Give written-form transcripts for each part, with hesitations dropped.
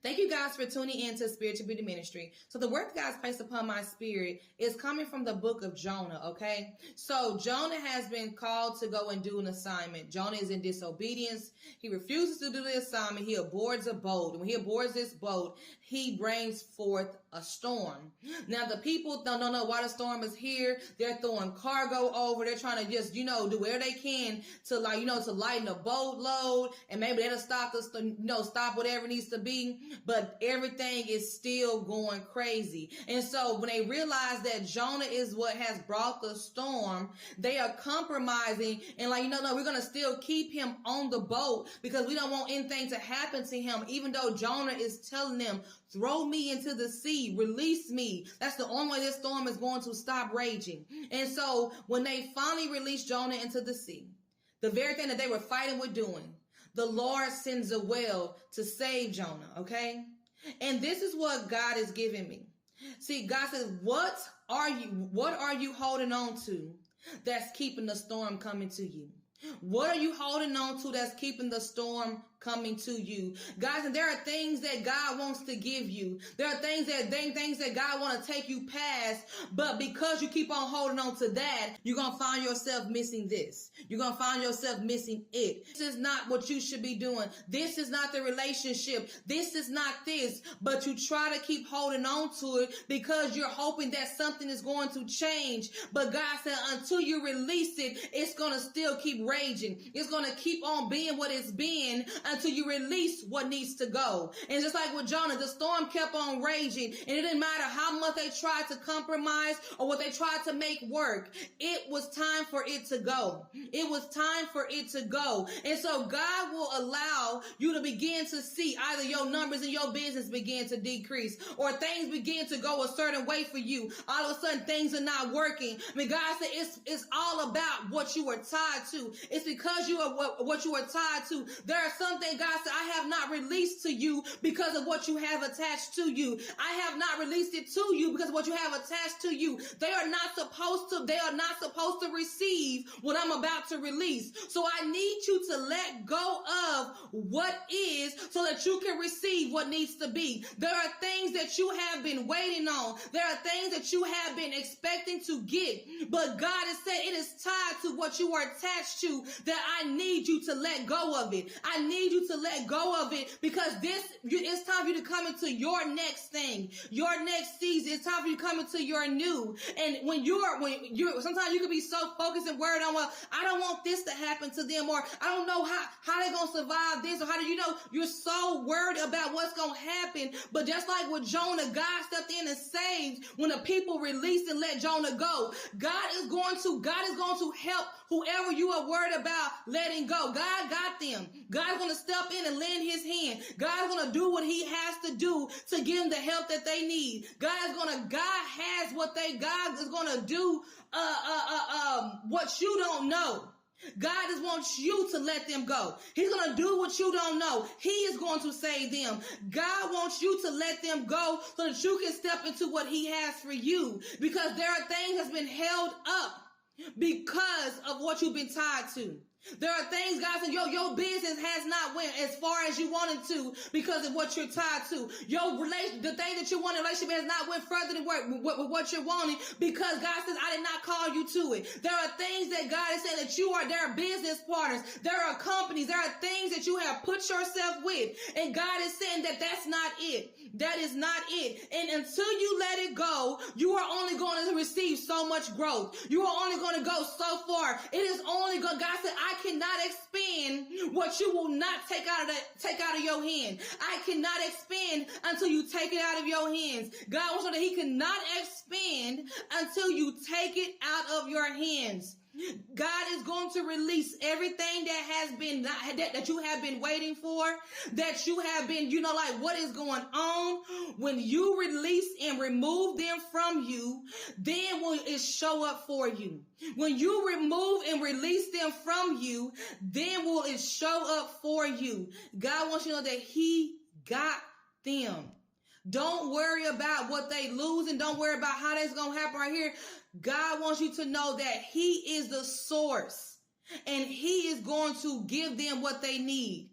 Thank you guys for tuning in to Spiritual Beauty Ministry. So the word that God's placed upon my spirit is coming from the book of Jonah, okay? So Jonah has been called to go and do an assignment. Jonah is in disobedience. He refuses to do the assignment. He aborts a boat. And when he aborts this boat, he brings forth a storm. Now the people don't know why the storm is here. They're throwing cargo over. They're trying to just, do whatever they can to to lighten the boat load. And maybe that'll stop stop whatever needs to be. But everything is still going crazy. And so when they realize that Jonah is what has brought the storm, they are compromising and we're going to still keep him on the boat because we don't want anything to happen to him. Even though Jonah is telling them, throw me into the sea, release me. That's the only way this storm is going to stop raging. And so when they finally release Jonah into the sea, the very thing that they were fighting with doing, the Lord sends a whale to save Jonah, okay? And this is what God is giving me. See, God says, what are you holding on to that's keeping the storm coming to you? What are you holding on to that's keeping the storm coming to you? Guys, and there are things that God wants to give you. There are things that God wants to take you past, but because you keep on holding on to that, you're going to find yourself missing this. You're going to find yourself missing it. This is not what you should be doing. This is not the relationship. This is not this, but you try to keep holding on to it because you're hoping that something is going to change. But God said, until you release it, it's going to still keep raging. It's going to keep on being what it's been until you release what needs to go. And just like with Jonah, the storm kept on raging, and it didn't matter how much they tried to compromise or what they tried to make work. It was time for it to go. It was time for it to go. And so God will allow you to begin to see either your numbers in your business begin to decrease or things begin to go a certain way for you. All of a sudden things are not working. I mean, God said it's all about what you are tied to. It's because you are what you are tied to. There are some things God said, I have not released to you because of what you have attached to you. I have not released it to you because of what you have attached to you. They are not supposed to receive what I'm about to release. So I need you to let go of what is so that you can receive what needs to be. There are things that you have been waiting on. There are things that you have been expecting to get. But God has said it is tied to what you are attached to that I need you to let go of it. I need you to let go of it because it's time for you to come into your next thing, your next season. It's time for you to come into your new. And when you're sometimes you can be so focused and worried on, well, I don't want this to happen to them, or I don't know how they're going to survive this, or how do you're so worried about what's going to happen. But just like with Jonah, God stepped in and saved when the people released and let Jonah go. God is going to help whoever you are worried about letting go. God got them. God's going to step in and lend his hand. God's going to do what he has to do to give them the help that they need. God is going to do what you don't know. God just wants you to let them go. He's going to do what you don't know. He is going to save them. God wants you to let them go so that you can step into what he has for you, because there are things that's been held up because of what you've been tied to. There are things, God said, your business has not went as far as you wanted to because of what you're tied to. The thing that you want in a relationship has not went further than what you're wanting because God says, I did not call you to it. There are things that God is saying that there are business partners. There are companies. There are things that you have put yourself with. And God is saying that that's not it. That is not it. And until you let it go, you are only going to receive so much growth. You are only going to go so far. It is only God said, I cannot expend what you will not take out of your hand. I cannot expend until you take it out of your hands. God wants to know that he cannot expend until you take it out of your hands. God is going to release everything that you have been waiting for, that you have been, what is going on. When you release and remove them from you, then will it show up for you. When you remove and release them from you, then will it show up for you. God wants you to know that he got them. Don't worry about what they lose, and don't worry about how that's going to happen right here. God wants you to know that he is the source, and he is going to give them what they need.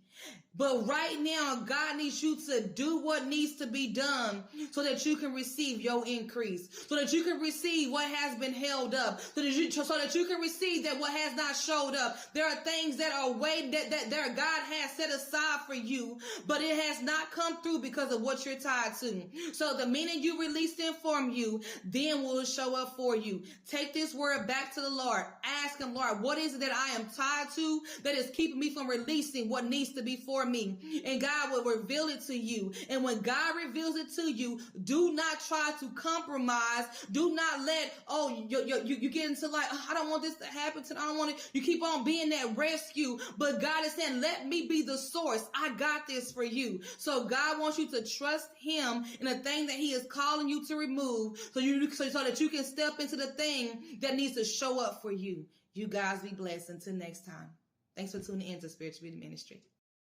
But right now, God needs you to do what needs to be done so that you can receive your increase, so that you can receive what has been held up, so that you can receive that what has not showed up. There are things that are waiting that God has set aside for you, but it has not come through because of what you're tied to. So the minute you release them from you, then will show up for you. Take this word back to the Lord. Ask him, Lord, what is it that I am tied to that is keeping me from releasing what needs to be for me? And God will reveal it to you. And when God reveals it to you, do not try to compromise. Do not let, you get into like, I don't want this to happen to me. I don't want it. You keep on being that rescue. But God is saying, let me be the source. I got this for you. So God wants you to trust him in the thing that he is calling you to remove so that you can step into the thing that needs to show up for you. You guys be blessed. Until next time. Thanks for tuning in to Spiritual Beauty Ministry.